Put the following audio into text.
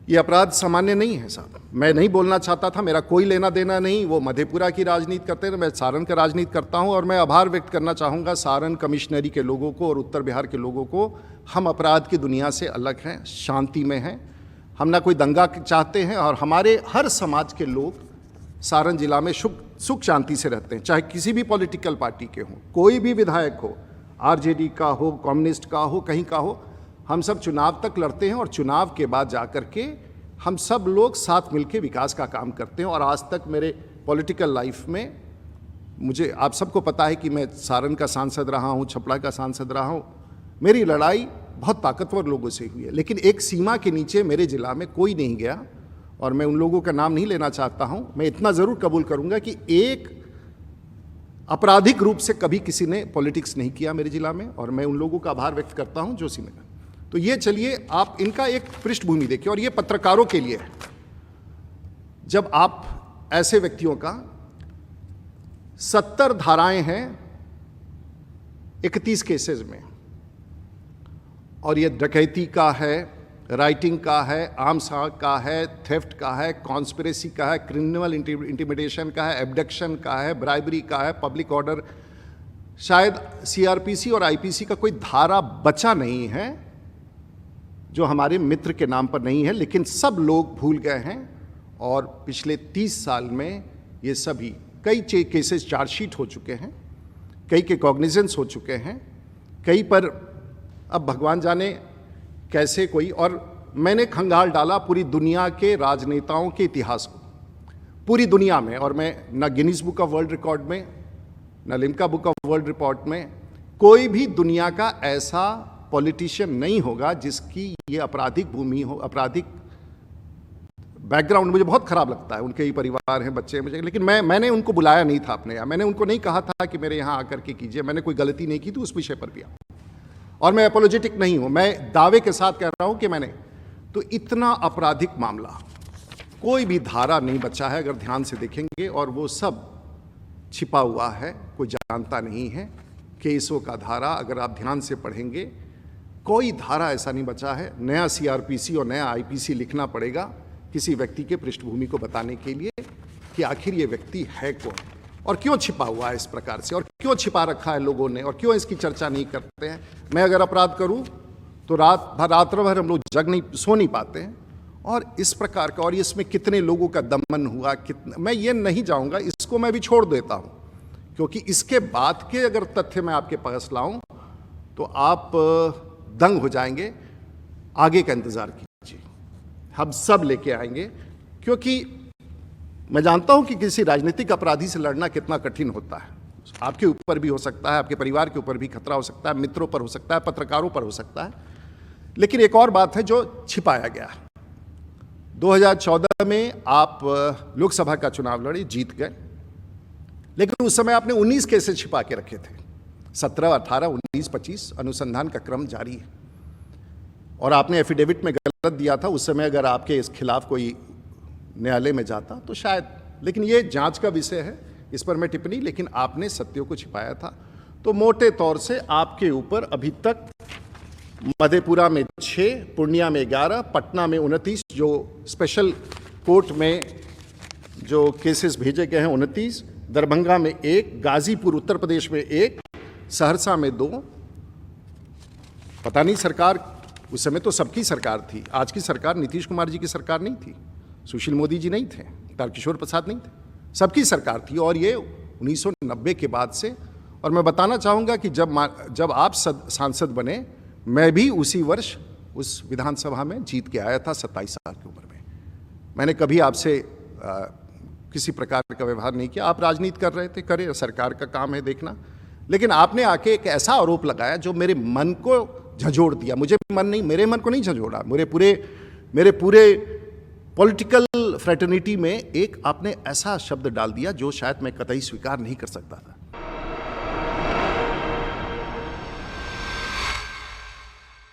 ये अपराध सामान्य नहीं है साहब। मैं नहीं बोलना चाहता था, मेरा कोई लेना देना नहीं। वो मधेपुरा की राजनीति करते हैं, मैं सारण का राजनीति करता हूं। और मैं आभार व्यक्त करना चाहूँगा सारण कमिश्नरी के लोगों को और उत्तर बिहार के लोगों को। हम अपराध की दुनिया से अलग हैं, शांति में हैं। हम ना कोई दंगा चाहते हैं और हमारे हर समाज के लोग सारण जिला में सुख शांति से रहते हैं, चाहे किसी भी पॉलिटिकल पार्टी के हों, कोई भी विधायक हो, आरजेडी का हो, कम्युनिस्ट का हो, कहीं का हो। हम सब चुनाव तक लड़ते हैं और चुनाव के बाद जाकर के हम सब लोग साथ मिलकर विकास का काम करते हैं। और आज तक मेरे पॉलिटिकल लाइफ में मुझे आप सबको पता है कि मैं सारण का सांसद रहा हूँ, छपरा का सांसद रहा हूँ। मेरी लड़ाई बहुत ताकतवर लोगों से हुई है, लेकिन एक सीमा के नीचे मेरे जिला में कोई नहीं गया। और मैं उन लोगों का नाम नहीं लेना चाहता हूँ। मैं इतना ज़रूर कबूल करूँगा कि एक आपराधिक रूप से कभी किसी ने पॉलिटिक्स नहीं किया मेरे जिला में, और मैं उन लोगों का आभार व्यक्त करता हूँ जो सी में। तो ये चलिए आप इनका एक पृष्ठभूमि देखिए, और ये पत्रकारों के लिए है। जब आप ऐसे व्यक्तियों का 70 धाराएं हैं 31 केसेस में, और ये डकैती का है, राइटिंग का है, आर्म्स का है, थेफ्ट का है, कॉन्स्पिरेसी का है, क्रिमिनल इंटिमिडेशन का है, एब्डक्शन का है, ब्राइबरी का है, पब्लिक ऑर्डर, शायद सीआरपीसी और आईपीसी का कोई धारा बचा नहीं है जो हमारे मित्र के नाम पर नहीं है। लेकिन सब लोग भूल गए हैं, और पिछले 30 साल में ये सभी कई केसेस चार्जशीट हो चुके हैं, कई के कॉग्निजेंस हो चुके हैं, कई पर अब भगवान जाने कैसे कोई। और मैंने खंगाल डाला पूरी दुनिया के राजनेताओं के इतिहास को, पूरी दुनिया में। और मैं न Guinness book of world record में, न Limca book of world record में, कोई भी दुनिया का ऐसा पॉलिटिशियन नहीं होगा जिसकी ये आपराधिक भूमि हो, आपराधिक बैकग्राउंड। मुझे बहुत खराब लगता है, उनके ही परिवार हैं, बच्चे हैं मुझे, लेकिन मैंने उनको बुलाया नहीं था अपने यहाँ। मैंने उनको नहीं कहा था कि मेरे यहाँ आकर के कीजिए। मैंने कोई गलती नहीं की थी उस विषय पर भी। और मैं एपोलॉजेटिक नहीं हूं, मैं दावे के साथ कह रहा हूं कि मैंने तो इतना आपराधिक मामला, कोई भी धारा नहीं बचा है अगर ध्यान से देखेंगे, और वो सब छिपा हुआ है, कोई जानता नहीं है। केसों का धारा अगर आप ध्यान से पढ़ेंगे, कोई धारा ऐसा नहीं बचा है। नया सीआरपीसी और नया आईपीसी लिखना पड़ेगा किसी व्यक्ति के पृष्ठभूमि को बताने के लिए कि आखिर ये व्यक्ति है कौन, और क्यों छिपा हुआ है इस प्रकार से, और क्यों छिपा रखा है लोगों ने, और क्यों इसकी चर्चा नहीं करते हैं। मैं अगर अपराध करूं तो रात्र भर हम लोग सो नहीं पाते हैं। और इस प्रकार का, और इसमें कितने लोगों का दमन हुआ, कितना, मैं ये नहीं जाऊंगा, इसको मैं भी छोड़ देता हूं। क्योंकि इसके बाद के अगर तथ्य मैं आपके पास लाऊं तो आप दंग हो जाएंगे। आगे का इंतजार कीजिए, हम सब लेके आएंगे। क्योंकि मैं जानता हूं कि किसी राजनीतिक अपराधी से लड़ना कितना कठिन होता है। आपके ऊपर भी हो सकता है, आपके परिवार के ऊपर भी खतरा हो सकता है, मित्रों पर हो सकता है, पत्रकारों पर हो सकता है। लेकिन एक और बात है जो छिपाया गया। 2014 में आप लोकसभा का चुनाव लड़े, जीत गए, लेकिन उस समय आपने 19 केसेस छिपा के रखे थे। 17, 18, 19, 25 अनुसंधान का क्रम जारी है। और आपने एफिडेविट में गलत दिया था। उस समय अगर आपके इस खिलाफ कोई न्यायालय में जाता तो शायद, लेकिन ये जांच का विषय है, इस पर मैं टिप्पणी, लेकिन आपने सत्यों को छिपाया था। तो मोटे तौर से आपके ऊपर अभी तक मधेपुरा में 6, पूर्णिया में 11, पटना में 29, जो स्पेशल कोर्ट में जो केसेस भेजे गए हैं 29, दरभंगा में 1, गाजीपुर उत्तर प्रदेश में 1, सहरसा में 2। पता नहीं, सरकार उस समय तो सबकी सरकार थी। आज की सरकार नीतीश कुमार जी की सरकार नहीं थी, सुशील मोदी जी नहीं थे, तारकिशोर प्रसाद नहीं थे, सबकी सरकार थी। और ये 1990 के बाद से। और मैं बताना चाहूँगा कि जब आप सांसद बने, मैं भी उसी वर्ष उस विधानसभा में जीत के आया था 27 साल की उम्र में। मैंने कभी आपसे किसी प्रकार का व्यवहार नहीं किया। आप राजनीति कर रहे थे, करे, सरकार का काम है देखना। लेकिन आपने आके एक ऐसा आरोप लगाया जो मेरे मन को झंझोड़ दिया। मेरे मन को नहीं झंझोड़ा, मेरे पूरे पॉलिटिकल फ्रेटर्निटी में एक आपने ऐसा शब्द डाल दिया जो शायद मैं कतई स्वीकार नहीं कर सकता था।